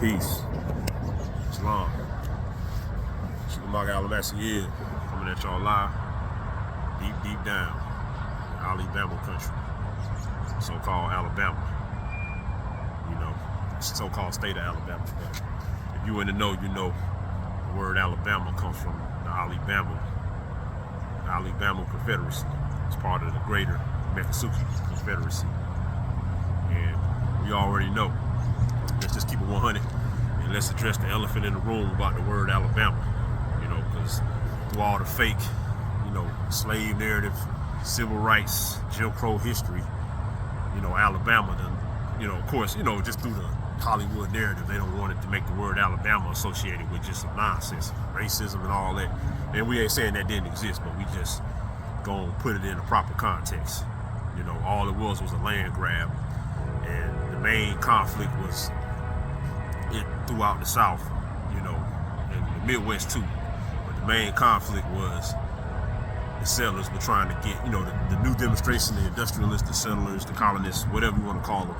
Peace. Islam. Shalom Alabama coming at y'all live. Deep down in Alibamu country. So-called Alabama. You know, so-called state of Alabama. But if you in the know, you know the word Alabama comes from the Alibamu Confederacy. It's part of the greater Mississippi Confederacy. And we already know. Let's just keep it 100 and let's address the elephant in the room about the word Alabama. You know, because through all the fake, you know, slave narrative, civil rights, Jim Crow history, you know, Alabama done, you know, of course, you know, just through the Hollywood narrative, they don't want it to make the word Alabama associated with just some nonsense, racism and all that. And we ain't saying that didn't exist, but we just gonna put it in the proper context. You know, all it was a land grab, and the main conflict was it throughout the South, you know, and the Midwest too. But the main conflict was the settlers were trying to get, you know, the new demonstration, the industrialists, the settlers, the colonists, whatever you want to call them,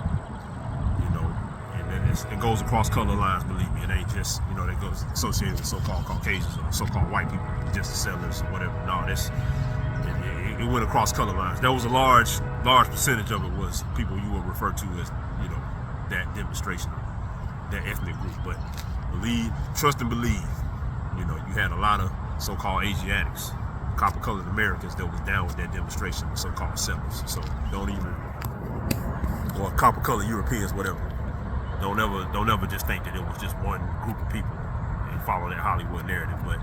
you know, and then it goes across color lines, believe me. It ain't just, you know, that goes associated with so-called Caucasians or so-called white people, just the settlers or whatever. No, it went across color lines. There was a large percentage of it was people you would refer to as, you know, that demonstration, that ethnic group. But trust and believe, you know, you had a lot of so-called Asiatics, copper-colored Americans that was down with that demonstration, the so-called settlers. So or copper-colored Europeans, whatever. Don't ever just think that it was just one group of people and follow that Hollywood narrative. But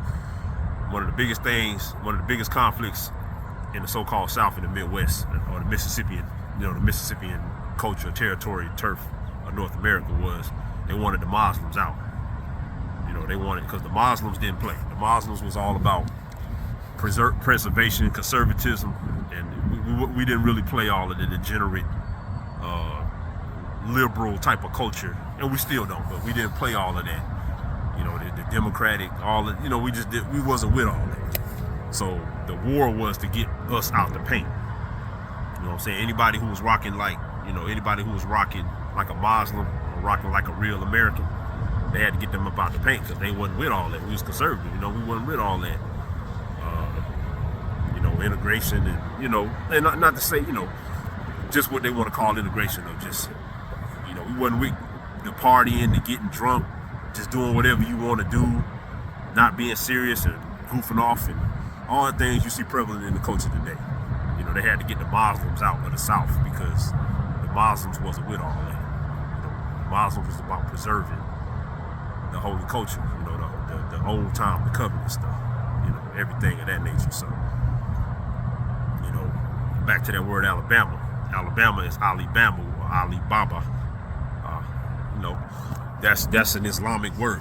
one of the biggest conflicts in the so-called South and the Midwest, or the Mississippian, you know, the Mississippian culture, territory, turf of North America was they wanted the Muslims out. You know, they wanted, because the Muslims didn't play. The Muslims was all about preservation, conservatism, and we didn't really play all of the degenerate, liberal type of culture, and we still don't, but we didn't play all of that. You know, the democratic, all of, you know, we wasn't with all that. So the war was to get us out the paint. You know what I'm saying? Anybody who was rocking like a Muslim or rocking like a real American, they had to get them up out the paint because they wasn't with all that. We was conservative, you know, we wasn't with all that. You know, integration and, you know, and not to say, you know, just what they want to call integration, or just, you know, we wasn't with the partying, the getting drunk, just doing whatever you want to do, not being serious and goofing off and all the things you see prevalent in the culture today. You know, they had to get the Muslims out of the South because the Muslims wasn't with all that. You know, the Muslims was about preserving the holy culture, you know, the old time, the covenant stuff, you know, everything of that nature. So, you know, back to that word Alabama. Alabama is Alibamu or Alibaba. You know, that's an Islamic word.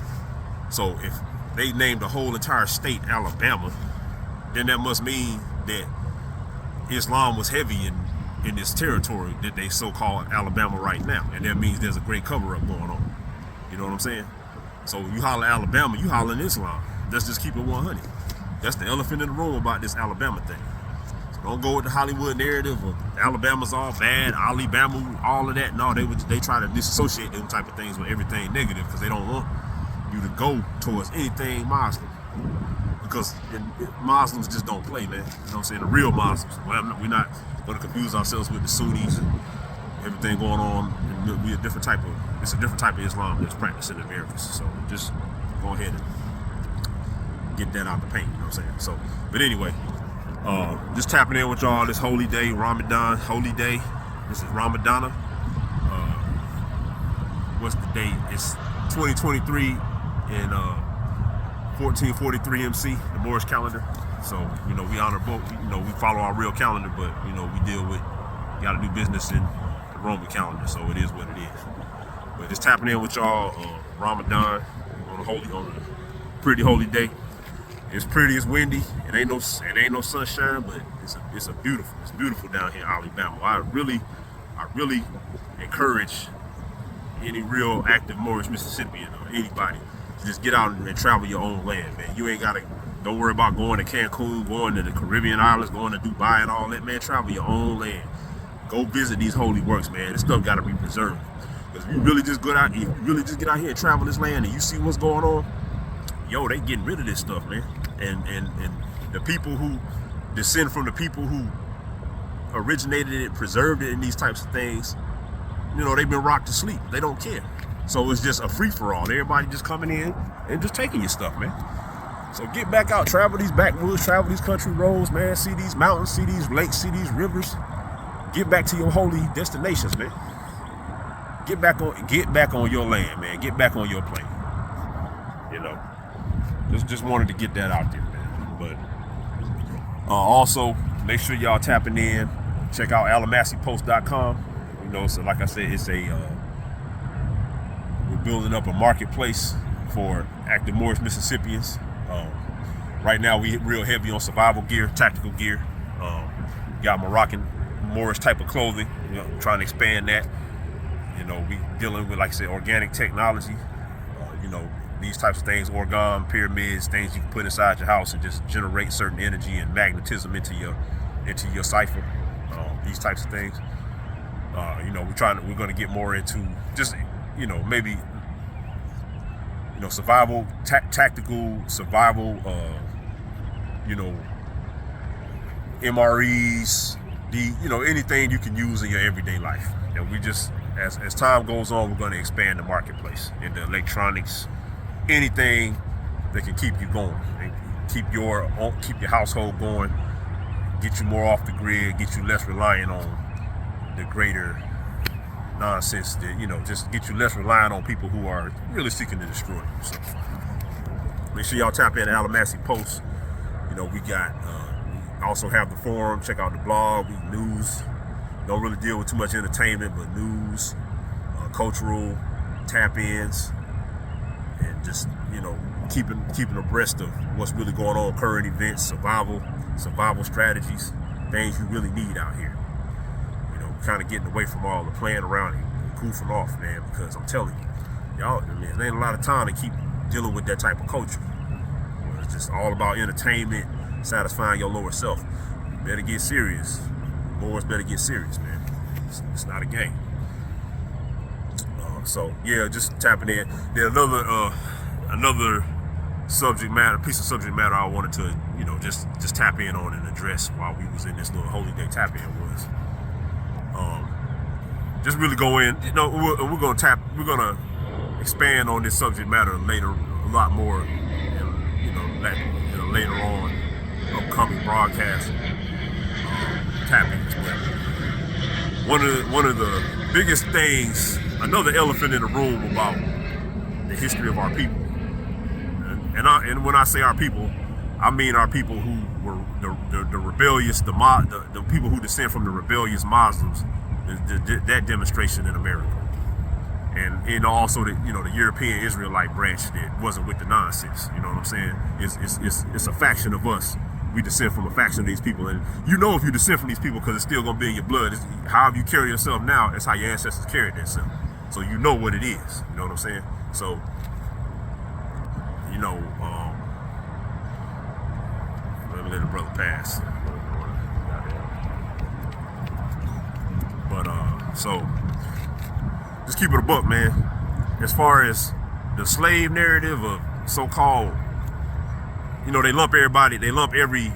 So if they named the whole entire state Alabama, then that must mean that Islam was heavy in this territory that they so-called Alabama right now. And that means there's a great cover-up going on. You know what I'm saying? So you holler Alabama, you hollering Islam. Let's just keep it 100. That's the elephant in the room about this Alabama thing. So don't go with the Hollywood narrative of Alabama's all bad, Alibamu, all of that. No, they try to disassociate them type of things with everything negative because they don't want you to go towards anything Muslim. Because Muslims just don't play, man. You know what I'm saying? The real Muslims. We're not going to confuse ourselves with the Sunnis and everything going on. It's a different type of Islam that's practiced in the Americas. So just go ahead and get that out the paint, you know what I'm saying? So, but anyway, just tapping in with y'all this holy day, Ramadan, holy day. This is Ramadanah. What's the date? It's 2023 and 1443 MC, the Muurs calendar. So, you know, we honor both, you know, we follow our real calendar, but, you know, we gotta do business in the Roman calendar, so it is what it is. But just tapping in with y'all, Ramadan, on a pretty holy day. It's pretty, it's windy, it ain't no sunshine, but it's beautiful down here in Alabama. I really encourage any real active Muurs Mississippian or anybody to just get out and travel your own land, man. You ain't don't worry about going to Cancun, going to the Caribbean islands, going to Dubai and all that, man. Travel your own land. Go visit these holy works, man. This stuff gotta be preserved. Because if you really just get out here and travel this land and you see what's going on, yo, they getting rid of this stuff, man. And the people who descend from the people who originated it, preserved it, in these types of things, you know, they've been rocked to sleep. They don't care. So it's just a free-for-all. Everybody just coming in and just taking your stuff, man. So get back out, travel these backwoods, travel these country roads, man. See these mountains, see these lakes, see these rivers. Get back to your holy destinations, man. Get back on your land, man. Get back on your plane. You know, just wanted to get that out there, man. But also make sure y'all tapping in. Check out AlimassiPost.com. You know, so like I said, it's we're building up a marketplace for active Muurs Mississippians. Right now we real heavy on survival gear, tactical gear. Got Moroccan Moorish type of clothing. You know, trying to expand that. You know, we dealing with, like I said, organic technology. You know, these types of things, organ, pyramids, things you can put inside your house and just generate certain energy and magnetism into your cipher. These types of things. You know, we're going to get more into just, you know, maybe, you know, survival, tactical survival, you know, MREs, you know, anything you can use in your everyday life. And we just, as time goes on, we're going to expand the marketplace into electronics, anything that can keep you going, keep your household going, get you more off the grid, get you less reliant on the greater nonsense that, you know, just get you less reliant on people who are really seeking to destroy you. So make sure y'all tap in Alimassive Post. You know, we got we also have the forum. Check out the blog. We news. Don't really deal with too much entertainment, but news, cultural tap-ins, and just, you know, keeping abreast of what's really going on, current events, survival strategies, things you really need out here. Kind of getting away from all the playing around and goofing off, man, because I'm telling you, y'all, I mean, there ain't a lot of time to keep dealing with that type of culture. It's just all about entertainment, satisfying your lower self. You better get serious. Moors better get serious, man. It's not a game. So yeah, just tapping in. There's another subject matter, piece of subject matter I wanted to, you know, just tap in on and address while we was in this little holy day tap in was. Just really go in, you know, we're gonna expand on this subject matter later, a lot more, you know, later on, upcoming broadcasts, tap-ins. One of the biggest things, another elephant in the room about the history of our people, and when I say our people, I mean our people who were the rebellious, the people who descend from the rebellious Muslims, that demonstration in America, and you know, also the European Israelite branch that wasn't with the nonsense. You know what I'm saying? It's a faction of us. We descend from a faction of these people, and you know if you descend from these people because it's still gonna be in your blood. However you carry yourself now, it's how your ancestors carried themselves. So you know what it is. You know what I'm saying? So, you know, let me let the brother pass. But so just keep it a buck, man. As far as the slave narrative of so-called, you know, they lump every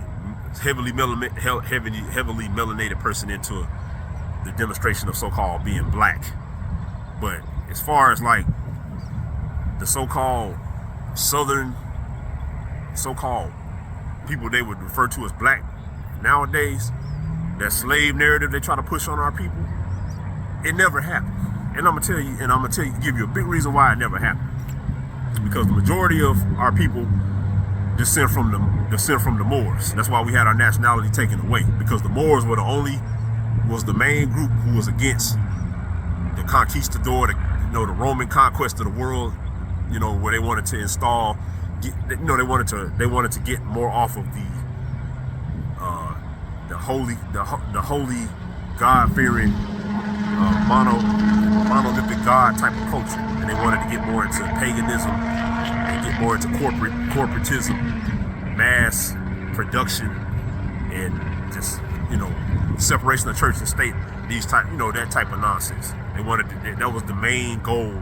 heavily melanated person into the demonstration of so-called being black. But as far as like the so-called southern, so-called people they would refer to as black nowadays, that slave narrative they try to push on our people, it never happened. And I'm gonna give you a big reason why it never happened. Because the majority of our people descend from the Moors. That's why we had our nationality taken away, because the Moors was the main group who was against the conquistador, the Roman conquest of the world, you know, where they wanted to install, they wanted to get more off of the holy God-fearing monolithic God type of culture, and they wanted to get more into paganism and get more into corporatism, mass production, and just, you know, separation of church and state, that type of nonsense. They wanted to, that was the main goal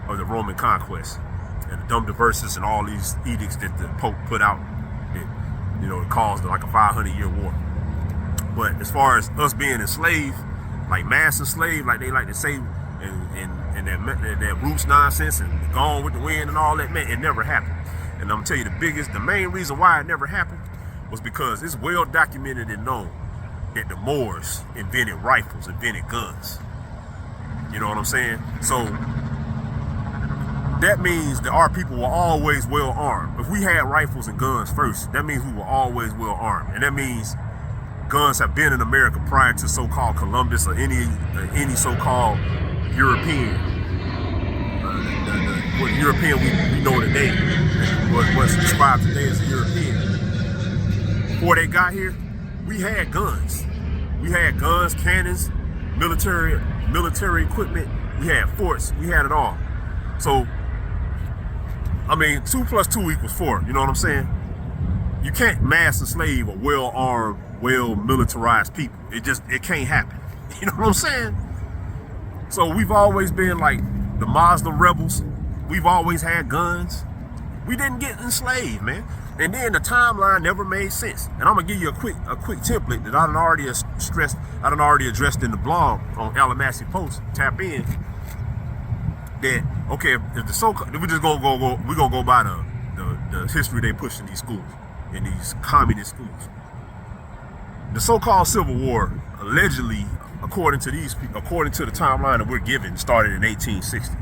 of the Roman conquest. And the dumb diverses and all these edicts that the Pope put out, that, you know, it caused like a 500-year war. But as far as us being enslaved, like mass enslaved, like they like to say, and that roots nonsense and gone with the wind and all that, man, it never happened. And I'm gonna tell you the main reason why it never happened was because it's well documented and known that the Moors invented rifles, invented guns. You know what I'm saying? So that means that our people were always well armed. If we had rifles and guns first, that means we were always well armed. And that means guns have been in America prior to so-called Columbus or any so-called European. What European we know today, what's described today as a European. Before they got here, we had guns. We had guns, cannons, military equipment. We had forts. We had it all. So, I mean, 2 + 2 = 4. You know what I'm saying? You can't mass enslave a well-armed, well-militarized people. It can't happen. You know what I'm saying? So we've always been like the Muslim rebels. We've always had guns. We didn't get enslaved, man. And then the timeline never made sense. And I'm gonna give you a quick template that I done already addressed in the blog on Alibamu Post. Tap in. That okay, if the so-called, we're gonna go by the history they push in these schools, in these communist schools. The so-called Civil War allegedly, according to the timeline that we're given, started in 1860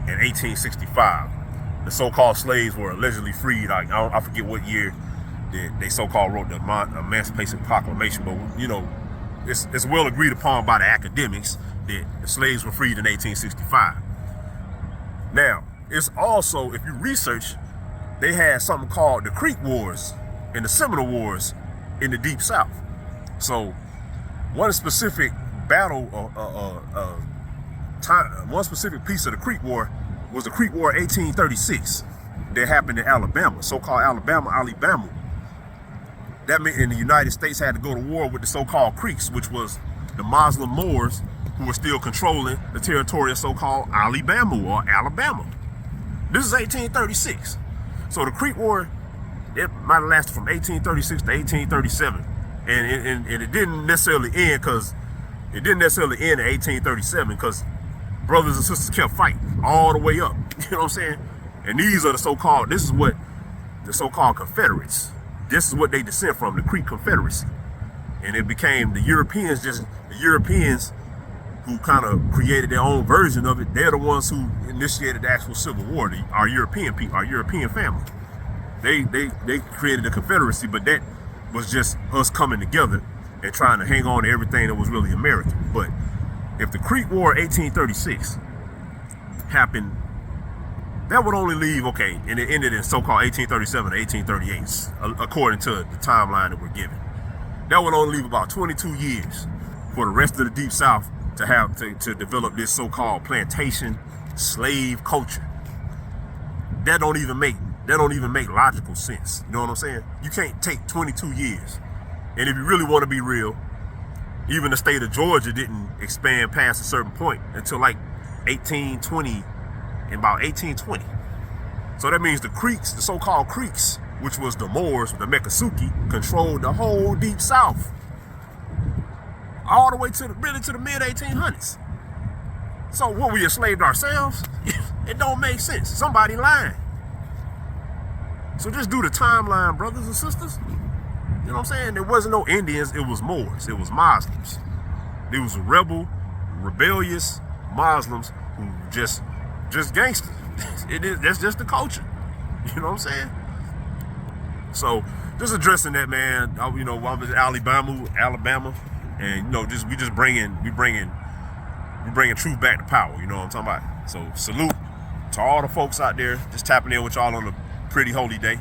and 1865. The so-called slaves were allegedly freed. I forget what year they so-called wrote the Emancipation Proclamation, but you know, it's well agreed upon by the academics that the slaves were freed in 1865. Now, it's also, if you research, they had something called the Creek Wars and the Seminole Wars in the Deep South. So, one specific battle, one specific piece of the Creek War was the Creek War 1836 that happened in Alabama, so-called Alibamu. That meant in the United States had to go to war with the so-called Creeks, which was the Muslim Moors who were still controlling the territory of so-called Alibamu or Alabama. This is 1836. So the Creek War, it might have lasted from 1836 to 1837. And it didn't necessarily end in 1837 because brothers and sisters kept fighting all the way up. You know what I'm saying? And these are this is what the so-called Confederates, this is what they descend from, the Creek Confederacy. And it became the Europeans who kind of created their own version of it. They're the ones who initiated the actual Civil War, our European people, our European family. They created the Confederacy, but that was just us coming together and trying to hang on to everything that was really American. But if the Creek War 1836 happened, that would only leave, okay, and it ended in so-called 1837 to 1838, according to the timeline that we're given. That would only leave about 22 years for the rest of the Deep South to develop this so-called plantation slave culture. That don't even make logical sense. You know what I'm saying? You can't take 22 years. And if you really want to be real, even the state of Georgia didn't expand past a certain point until like 1820, in about 1820. So that means the Creeks, the so-called Creeks, which was the Moors, the Mekasuki, controlled the whole Deep South. All the way to the mid-1800s. So what, we enslaved ourselves? It don't make sense. Somebody lying. So just do the timeline, brothers and sisters. You know what I'm saying? There wasn't no Indians, it was Moors, it was Muslims. There was rebellious Muslims who just gangsters. That's just the culture. You know what I'm saying? So just addressing that, man. You know, I was in Alabama, and you know, we bringing truth back to power. You know what I'm talking about? So salute to all the folks out there, just tapping in with y'all on a pretty holy day.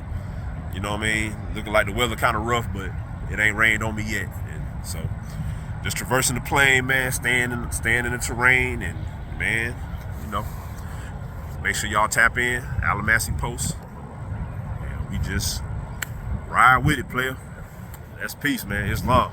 You know what I mean? Looking like the weather kind of rough, but it ain't rained on me yet. And so just traversing the plain, man, staying in the terrain, and man, you know, make sure y'all tap in, Alibamu Post. And we just ride with it, player. That's peace, man. Islam.